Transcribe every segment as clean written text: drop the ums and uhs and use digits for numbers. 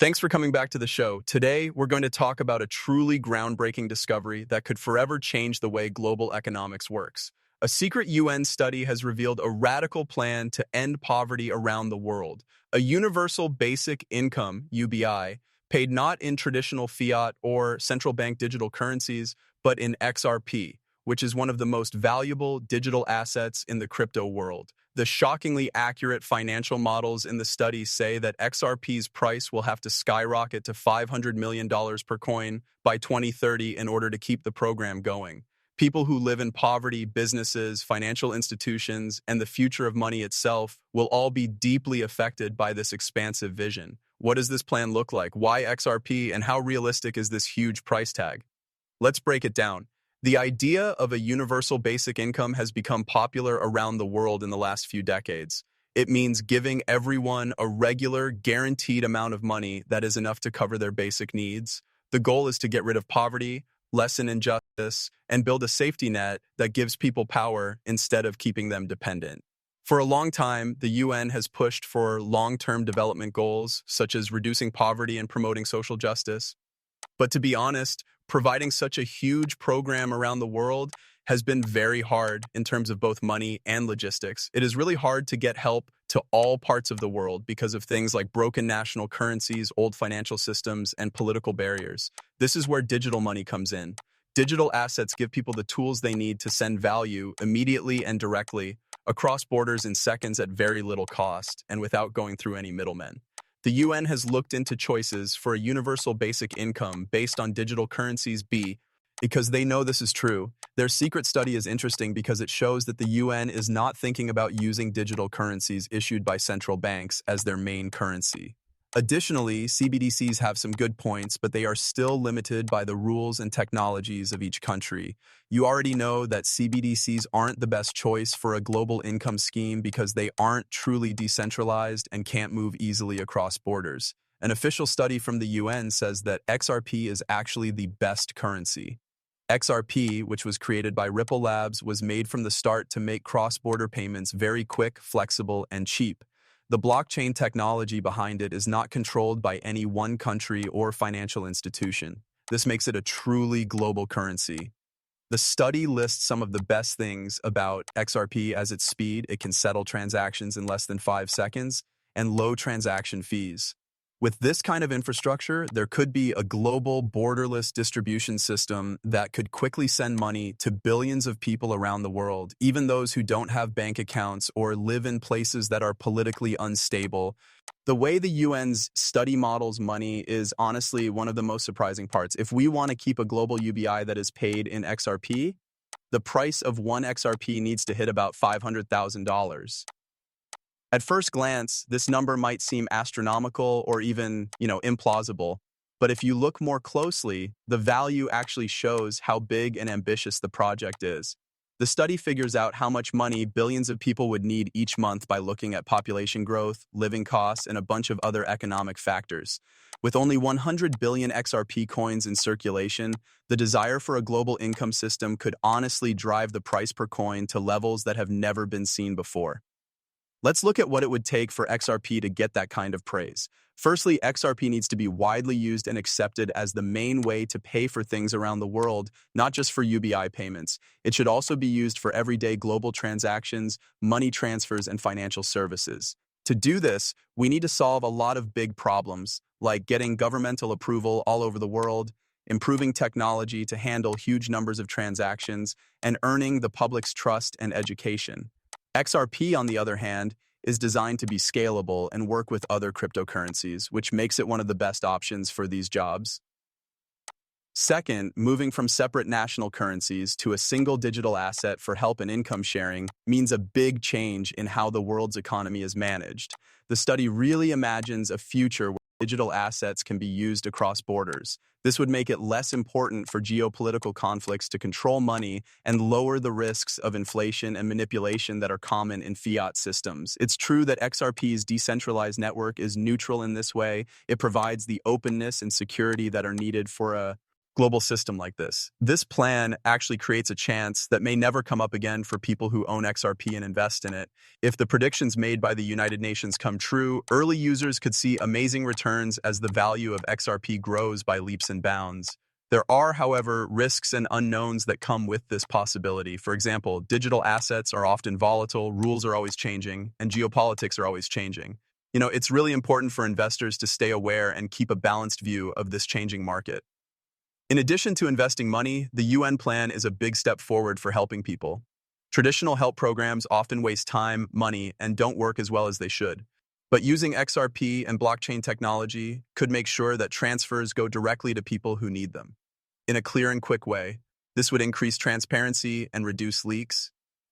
Thanks for coming back to the show. Today, we're going to talk about a truly groundbreaking discovery that could forever change the way global economics works. A secret UN study has revealed a radical plan to end poverty around the world. A universal basic income, UBI, paid not in traditional fiat or central bank digital currencies, but in XRP, which is one of the most valuable digital assets in the crypto world. The shockingly accurate financial models in the study say that XRP's price will have to skyrocket to $500 million per coin by 2030 in order to keep the program going. People who live in poverty, businesses, financial institutions, and the future of money itself will all be deeply affected by this expansive vision. What does this plan look like? Why XRP, and how realistic is this huge price tag? Let's break it down. The idea of a universal basic income has become popular around the world in the last few decades. It means giving everyone a regular, guaranteed amount of money that is enough to cover their basic needs. The goal is to get rid of poverty, lessen injustice, and build a safety net that gives people power instead of keeping them dependent. For a long time, the UN has pushed for long-term development goals, such as reducing poverty and promoting social justice. But to be honest, providing such a huge program around the world has been very hard in terms of both money and logistics. It is really hard to get help to all parts of the world because of things like broken national currencies, old financial systems, and political barriers. This is where digital money comes in. Digital assets give people the tools they need to send value immediately and directly across borders in seconds at very little cost and without going through any middlemen. The UN has looked into choices for a universal basic income based on digital currencies because they know this is true. Their secret study is interesting because it shows that the UN is not thinking about using digital currencies issued by central banks as their main currency. Additionally, CBDCs have some good points, but they are still limited by the rules and technologies of each country. You already know that CBDCs aren't the best choice for a global income scheme because they aren't truly decentralized and can't move easily across borders. An official study from the UN says that XRP is actually the best currency. XRP, which was created by Ripple Labs, was made from the start to make cross-border payments very quick, flexible, and cheap. The blockchain technology behind it is not controlled by any one country or financial institution. This makes it a truly global currency. The study lists some of the best things about XRP as its speed. It can settle transactions in less than 5 seconds, and low transaction fees. With this kind of infrastructure, there could be a global, borderless distribution system that could quickly send money to billions of people around the world, even those who don't have bank accounts or live in places that are politically unstable. The way the UN's study models money is honestly one of the most surprising parts. If we want to keep a global UBI that is paid in XRP, the price of one XRP needs to hit about $500,000. At first glance, this number might seem astronomical or even, implausible. But if you look more closely, the value actually shows how big and ambitious the project is. The study figures out how much money billions of people would need each month by looking at population growth, living costs, and a bunch of other economic factors. With only 100 billion XRP coins in circulation, the desire for a global income system could honestly drive the price per coin to levels that have never been seen before. Let's look at what it would take for XRP to get that kind of praise. Firstly, XRP needs to be widely used and accepted as the main way to pay for things around the world, not just for UBI payments. It should also be used for everyday global transactions, money transfers, and financial services. To do this, we need to solve a lot of big problems, like getting governmental approval all over the world, improving technology to handle huge numbers of transactions, and earning the public's trust and education. XRP, on the other hand, is designed to be scalable and work with other cryptocurrencies, which makes it one of the best options for these jobs. Second, moving from separate national currencies to a single digital asset for help and income sharing means a big change in how the world's economy is managed. The study really imagines a future where digital assets can be used across borders. This would make it less important for geopolitical conflicts to control money and lower the risks of inflation and manipulation that are common in fiat systems. It's true that XRP's decentralized network is neutral in this way. It provides the openness and security that are needed for a global system like this. This plan actually creates a chance that may never come up again for people who own XRP and invest in it. If the predictions made by the United Nations come true, early users could see amazing returns as the value of XRP grows by leaps and bounds. There are, however, risks and unknowns that come with this possibility. For example, digital assets are often volatile, rules are always changing, and geopolitics are always changing. It's really important for investors to stay aware and keep a balanced view of this changing market. In addition to investing money, the UN plan is a big step forward for helping people. Traditional help programs often waste time, money, and don't work as well as they should. But using XRP and blockchain technology could make sure that transfers go directly to people who need them. In a clear and quick way, this would increase transparency and reduce leaks.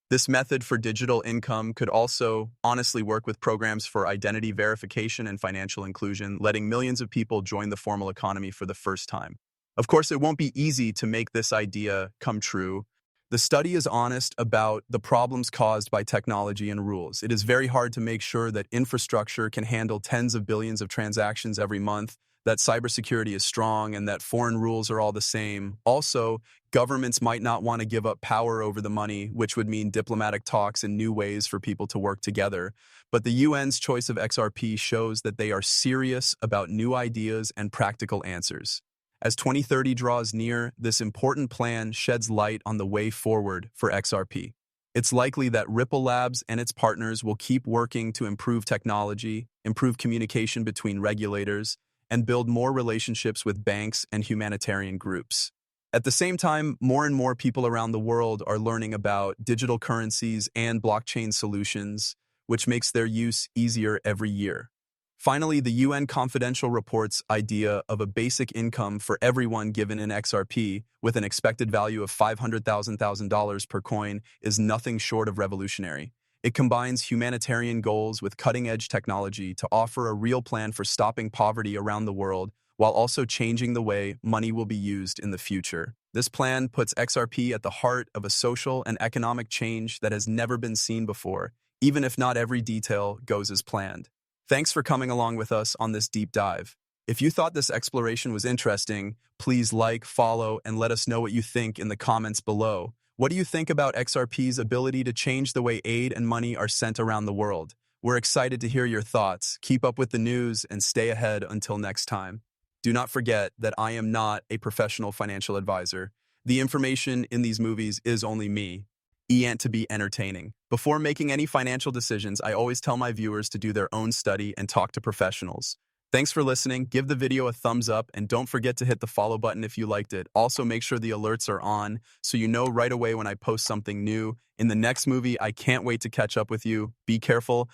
This method for digital income could also honestly work with programs for identity verification and financial inclusion, letting millions of people join the formal economy for the first time. Of course, it won't be easy to make this idea come true. The study is honest about the problems caused by technology and rules. It is very hard to make sure that infrastructure can handle tens of billions of transactions every month, that cybersecurity is strong, and that foreign rules are all the same. Also, governments might not want to give up power over the money, which would mean diplomatic talks and new ways for people to work together. But the UN's choice of XRP shows that they are serious about new ideas and practical answers. As 2030 draws near, this important plan sheds light on the way forward for XRP. It's likely that Ripple Labs and its partners will keep working to improve technology, improve communication between regulators, and build more relationships with banks and humanitarian groups. At the same time, more and more people around the world are learning about digital currencies and blockchain solutions, which makes their use easier every year. Finally, the UN Confidential Report's idea of a basic income for everyone given in XRP with an expected value of $500,000 per coin is nothing short of revolutionary. It combines humanitarian goals with cutting-edge technology to offer a real plan for stopping poverty around the world while also changing the way money will be used in the future. This plan puts XRP at the heart of a social and economic change that has never been seen before, even if not every detail goes as planned. Thanks for coming along with us on this deep dive. If you thought this exploration was interesting, please like, follow, and let us know what you think in the comments below. What do you think about XRP's ability to change the way aid and money are sent around the world? We're excited to hear your thoughts. Keep up with the news and stay ahead until next time. Do not forget that I am not a professional financial advisor. The information in these movies is only me. To be entertaining. Before making any financial decisions, I always tell my viewers to do their own study and talk to professionals. Thanks for listening. Give the video a thumbs up and don't forget to hit the follow button if you liked it. Also, make sure the alerts are on so you know right away when I post something new. In the next movie, I can't wait to catch up with you. Be careful.